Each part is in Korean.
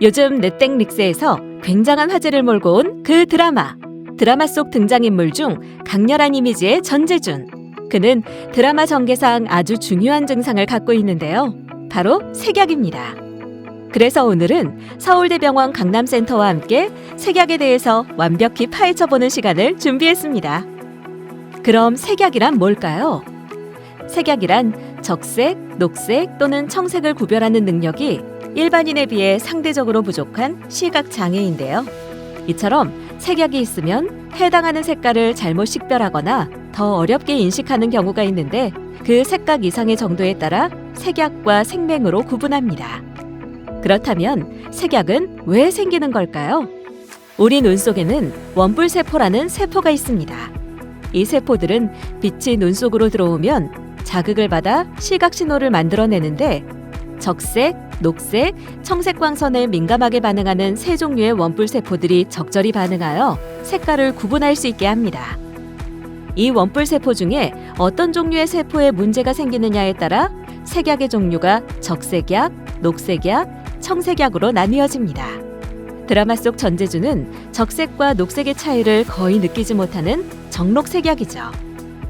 요즘 넷땡릭스에서 굉장한 화제를 몰고 온 그 드라마 속 등장인물 중 강렬한 이미지의 전재준. 그는 드라마 전개상 아주 중요한 증상을 갖고 있는데요. 바로 색약입니다. 그래서 오늘은 서울대병원 강남센터와 함께 색약에 대해서 완벽히 파헤쳐보는 시간을 준비했습니다. 그럼 색약이란 뭘까요? 색약이란 적색, 녹색 또는 청색을 구별하는 능력이 일반인에 비해 상대적으로 부족한 시각장애인데요. 이처럼 색약이 있으면 해당하는 색깔을 잘못 식별하거나 더 어렵게 인식하는 경우가 있는데 그 색각 이상의 정도에 따라 색약과 색맹으로 구분합니다. 그렇다면 색약은 왜 생기는 걸까요? 우리 눈 속에는 원뿔세포라는 세포가 있습니다. 이 세포들은 빛이 눈 속으로 들어오면 자극을 받아 시각 신호를 만들어내는데 적색, 녹색, 청색 광선에 민감하게 반응하는 세 종류의 원뿔세포들이 적절히 반응하여 색깔을 구분할 수 있게 합니다. 이 원뿔세포 중에 어떤 종류의 세포에 문제가 생기느냐에 따라 색약의 종류가 적색약, 녹색약, 청색약으로 나뉘어집니다. 드라마 속 전재준은 적색과 녹색의 차이를 거의 느끼지 못하는 정록색약이죠.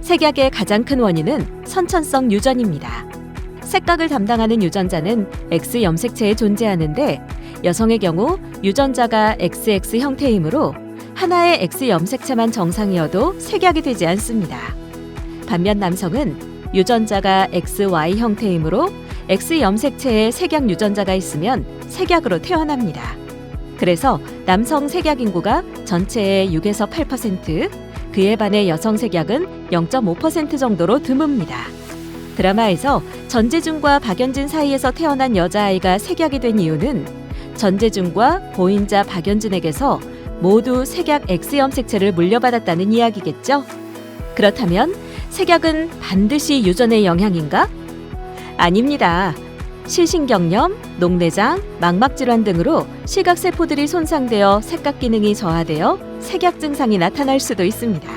색약의 가장 큰 원인은 선천성 유전입니다. 색각을 담당하는 유전자는 X 염색체에 존재하는데 여성의 경우 유전자가 XX 형태이므로 하나의 X 염색체만 정상이어도 색약이 되지 않습니다. 반면 남성은 유전자가 XY 형태이므로 X 염색체에 색약 유전자가 있으면 색약으로 태어납니다. 그래서 남성 색약 인구가 전체의 6에서 8%, 그에 반해 여성 색약은 0.5% 정도로 드뭅니다. 드라마에서 전재준과 박연진 사이에서 태어난 여자아이가 색약이 된 이유는 전재준과 보인자 박연진에게서 모두 색약 X 염색체를 물려받았다는 이야기겠죠? 그렇다면 색약은 반드시 유전의 영향인가? 아닙니다. 시신경염, 녹내장, 망막질환 등으로 시각세포들이 손상되어 색각 기능이 저하되어 색약 증상이 나타날 수도 있습니다.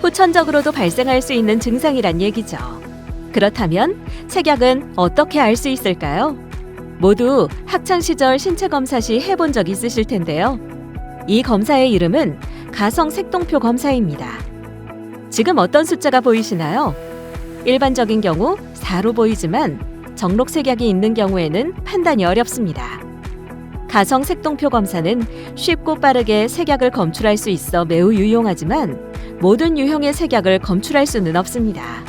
후천적으로도 발생할 수 있는 증상이란 얘기죠. 그렇다면 색약은 어떻게 알 수 있을까요? 모두 학창시절 신체검사 시 해본 적 있으실 텐데요. 이 검사의 이름은 가성 색동표 검사입니다. 지금 어떤 숫자가 보이시나요? 일반적인 경우 4로 보이지만 정록색약이 있는 경우에는 판단이 어렵습니다. 가성 색동표 검사는 쉽고 빠르게 색약을 검출할 수 있어 매우 유용하지만 모든 유형의 색약을 검출할 수는 없습니다.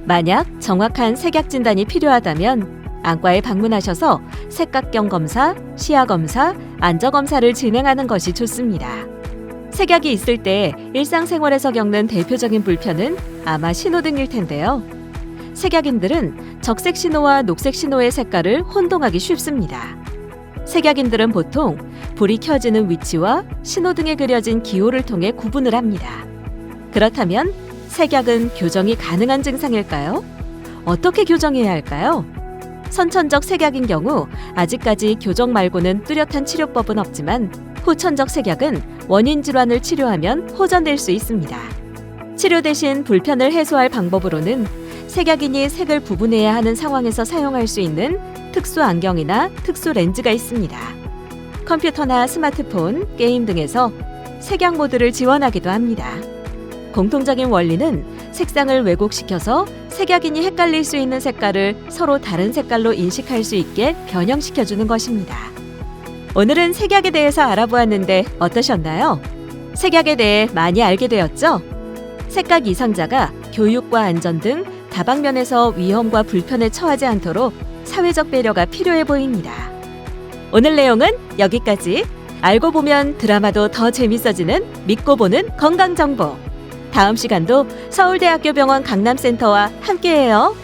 만약 정확한 색약 진단이 필요하다면 안과에 방문하셔서 색각경 검사, 시야 검사, 안저 검사를 진행하는 것이 좋습니다. 색약이 있을 때 일상생활에서 겪는 대표적인 불편은 아마 신호등일 텐데요. 색약인들은 적색 신호와 녹색 신호의 색깔을 혼동하기 쉽습니다. 색약인들은 보통 불이 켜지는 위치와 신호등에 그려진 기호를 통해 구분을 합니다. 그렇다면 색약은 교정이 가능한 증상일까요? 어떻게 교정해야 할까요? 선천적 색약인 경우 아직까지 교정 말고는 뚜렷한 치료법은 없지만 후천적 색약은 원인 질환을 치료하면 호전될 수 있습니다. 치료 대신 불편을 해소할 방법으로는 색약인이 색을 구분해야 하는 상황에서 사용할 수 있는 특수 안경이나 특수 렌즈가 있습니다. 컴퓨터나 스마트폰, 게임 등에서 색약 모드를 지원하기도 합니다. 공통적인 원리는 색상을 왜곡시켜서 색약인이 헷갈릴 수 있는 색깔을 서로 다른 색깔로 인식할 수 있게 변형시켜주는 것입니다. 오늘은 색약에 대해서 알아보았는데 어떠셨나요? 색약에 대해 많이 알게 되었죠? 색각 이상자가 교육과 안전 등 다방면에서 위험과 불편에 처하지 않도록 사회적 배려가 필요해 보입니다. 오늘 내용은 여기까지. 알고 보면 드라마도 더 재밌어지는 믿고 보는 건강정보. 다음 시간도 서울대학교 병원 강남센터와 함께해요.